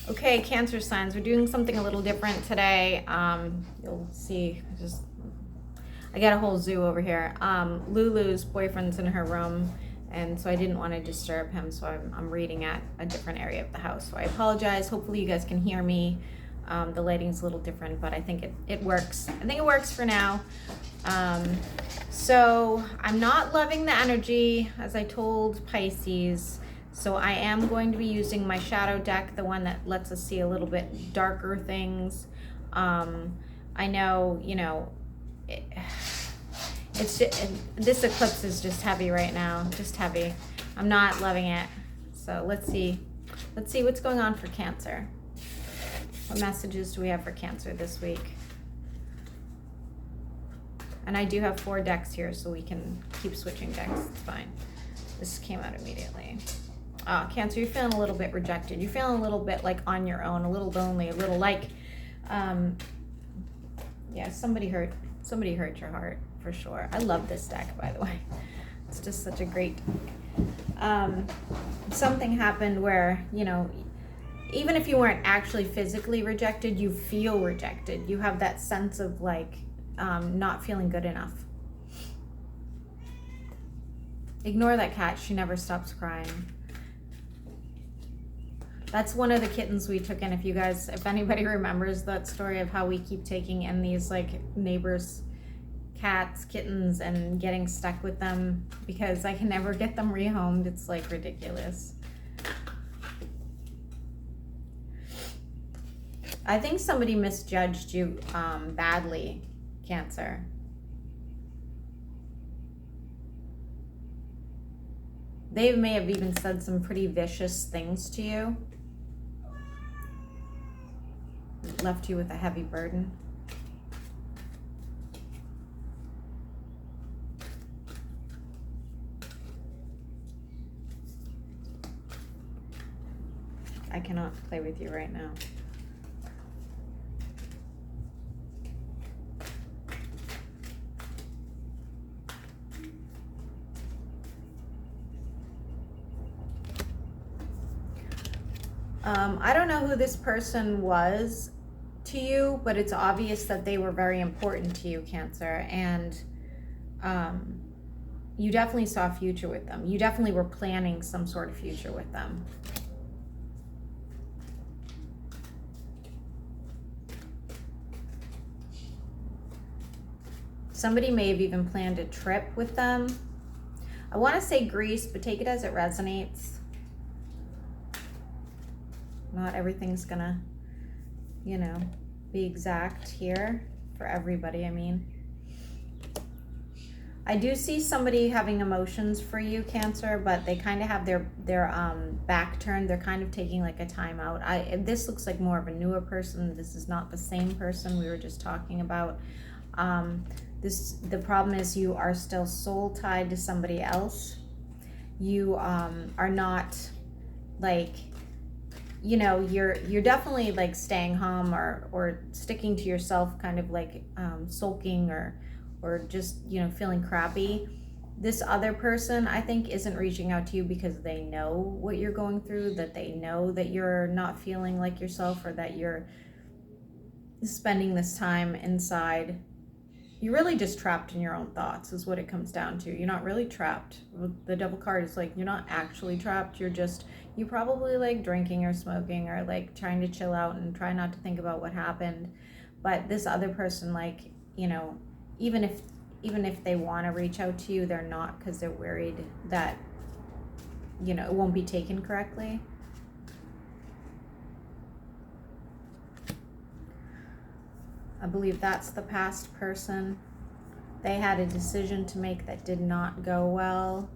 Okay, Cancer signs. We're doing something a little different today. You'll see. I got a whole zoo over here. Lulu's boyfriend's in her room, and so I didn't want to disturb him. So I'm reading at a different area of the house. So I apologize. Hopefully, you guys can hear me. The lighting's a little different, but I think it works. I think it works for now. So I'm not loving the energy, as I told Pisces. So I am going to be using my shadow deck, the one that lets us see a little bit darker things. I know, it's just, this eclipse is just heavy right now, just heavy. I'm not loving it. So let's see what's going on for Cancer. What messages do we have for Cancer this week? And I do have 4 decks here, so we can keep switching decks. It's fine. This came out immediately. Cancer, you're feeling a little bit rejected. You're feeling a little bit like on your own, a little lonely, a little like, yeah, somebody hurt your heart for sure. I love this deck, by the way. It's just such a great. Something happened where even if you weren't actually physically rejected, you feel rejected. You have that sense of like not feeling good enough. Ignore that cat. She never stops crying. That's one of the kittens we took in. If anybody remembers that story of how we keep taking in these like neighbors' cats, kittens, and getting stuck with them because I can never get them rehomed. It's like ridiculous. I think somebody misjudged you badly, Cancer. They may have even said some pretty vicious things to you. Left you with a heavy burden. I cannot play with you right now. I don't know who this person was to you, but it's obvious that they were very important to you, Cancer, and you definitely saw a future with them. You definitely were planning some sort of future with them. Somebody may have even planned a trip with them. I want to say Greece, but take it as it resonates. Not everything's gonna, be exact here for everybody. I mean, I do see somebody having emotions for you, Cancer, but they kind of have their back turned. They're kind of taking like a time out. This looks like more of a newer person. This is not the same person we were just talking about. The problem is you are still soul tied to somebody else. You are not like, you're definitely like staying home or sticking to yourself, kind of like sulking or just feeling crappy. This other person, I think, isn't reaching out to you because they know what you're going through, that they know that you're not feeling like yourself, or that you're spending this time inside. You're really just trapped in your own thoughts is what it comes down to. You're not really trapped. The Devil card is like, you're not actually trapped. You probably like drinking or smoking or like trying to chill out and try not to think about what happened. But this other person, like, even if they want to reach out to you, they're not, because they're worried that, it won't be taken correctly. I believe that's the past person. They had a decision to make that did not go well.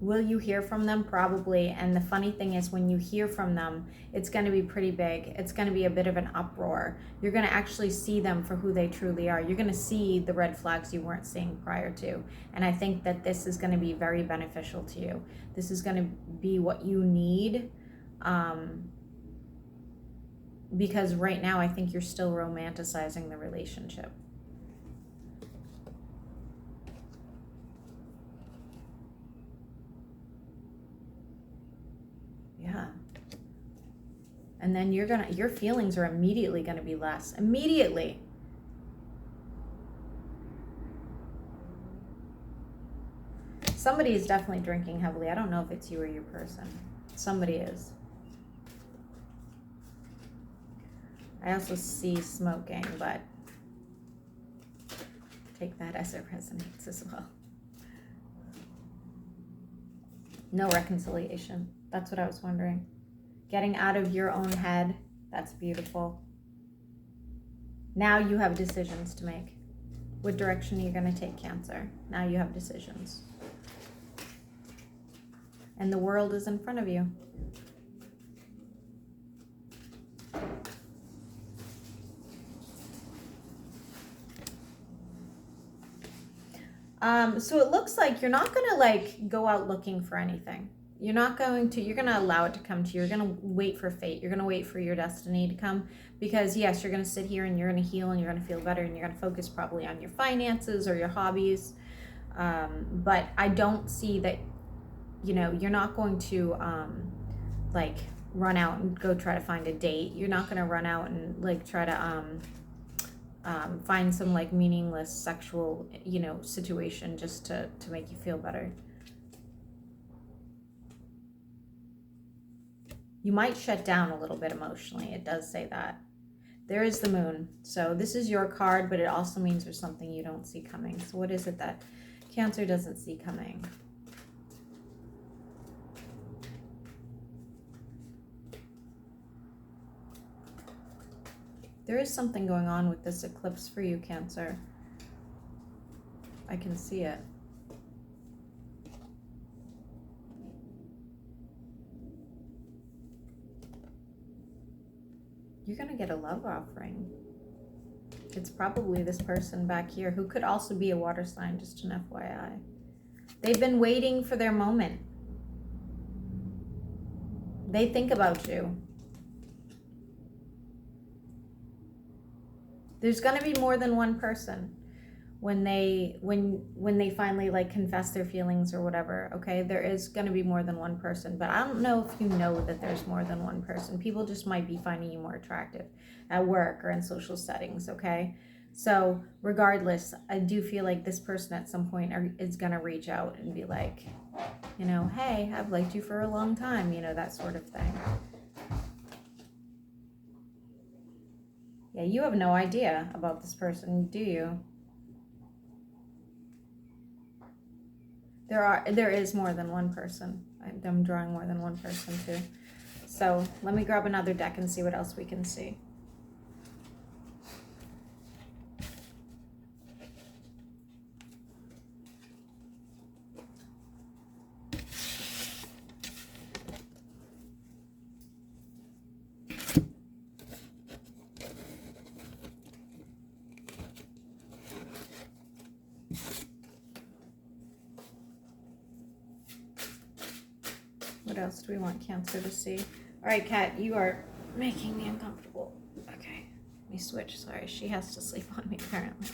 Will you hear from them? Probably. And the funny thing is, when you hear from them, it's going to be pretty big. It's going to be a bit of an uproar. You're going to actually see them for who they truly are. You're going to see the red flags you weren't seeing prior to. And I think that this is going to be very beneficial to you. This is going to be what you need. Because right now, I think you're still romanticizing the relationship. Yeah. And then your feelings are immediately gonna be less. Immediately. Somebody is definitely drinking heavily. I don't know if it's you or your person. Somebody is. I also see smoking, but take that as it resonates as well. No reconciliation. That's what I was wondering. Getting out of your own head. That's beautiful. Now you have decisions to make. What direction are you going to take, Cancer? Now you have decisions. And the world is in front of you. So it looks like you're not going to like go out looking for anything. You're going to allow it to come to you. You're going to wait for fate. You're going to wait for your destiny to come, because yes, you're going to sit here and you're going to heal and you're going to feel better and you're going to focus probably on your finances or your hobbies. But I don't see that, you're not going to like run out and go try to find a date. You're not going to run out and like try to find some like meaningless sexual, situation just to make you feel better. You might shut down a little bit emotionally. It does say that. There is the moon. So this is your card, but it also means there's something you don't see coming. So what is it that Cancer doesn't see coming? There is something going on with this eclipse for you, Cancer. I can see it. You're going to get a love offering. It's probably this person back here who could also be a water sign, just an FYI. They've been waiting for their moment. They think about you. There's going to be more than one person when they finally like confess their feelings or whatever. Okay, there is going to be more than one person, but I don't know if you know that there's more than one person. People just might be finding you more attractive at work or in social settings. Okay, so regardless, I do feel like this person at some point is going to reach out and be like, hey, I've liked you for a long time, that sort of thing. Yeah, you have no idea about this person, do you? There is more than one person. I'm drawing more than one person too. So let me grab another deck and see what else we can see. What else do we want Cancer to see? All right, Kat, you are making me uncomfortable. Okay, let me switch. Sorry, she has to sleep on me apparently.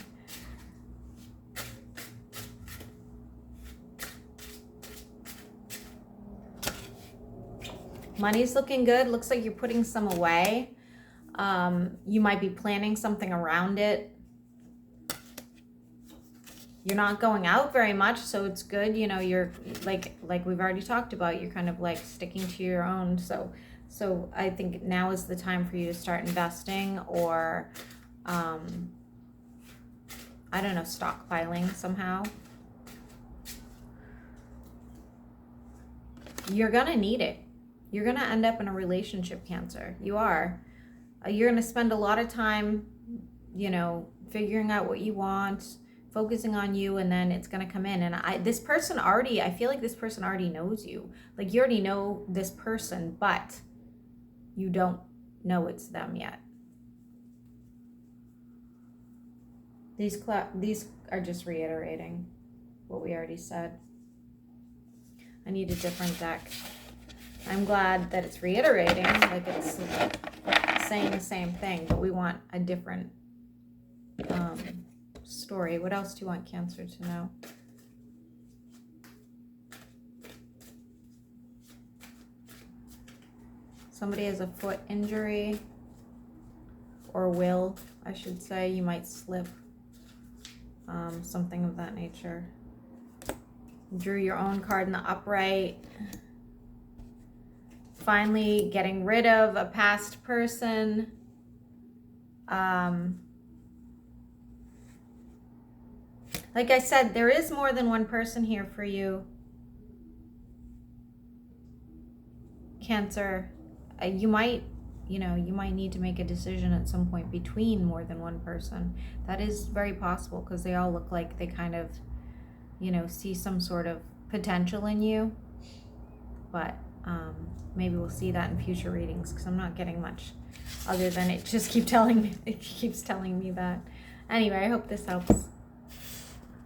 Money's looking good. Looks like you're putting some away. You might be planning something around it. You're not going out very much, so it's good. You're like we've already talked about, you're kind of like sticking to your own. So I think now is the time for you to start investing or, I don't know, stockpiling somehow. You're going to need it. You're going to end up in a relationship, Cancer. You are. You're going to spend a lot of time, figuring out what you want, focusing on you, and then it's going to come in. And I feel like this person already knows you. Like you already know this person, but you don't know it's them yet. These are just reiterating what we already said. I need a different deck. I'm glad that it's reiterating, like it's saying the same thing, but we want a different story. What else do you want Cancer to know? Somebody has a foot injury, or will, I should say. You might slip, something of that nature. Drew your own card in the upright. Finally getting rid of a past person. Like I said, there is more than one person here for you, Cancer. You might need to make a decision at some point between more than one person. That is very possible because they all look like they kind of, see some sort of potential in you. But maybe we'll see that in future readings because I'm not getting much other than it keeps telling me that. Anyway, I hope this helps.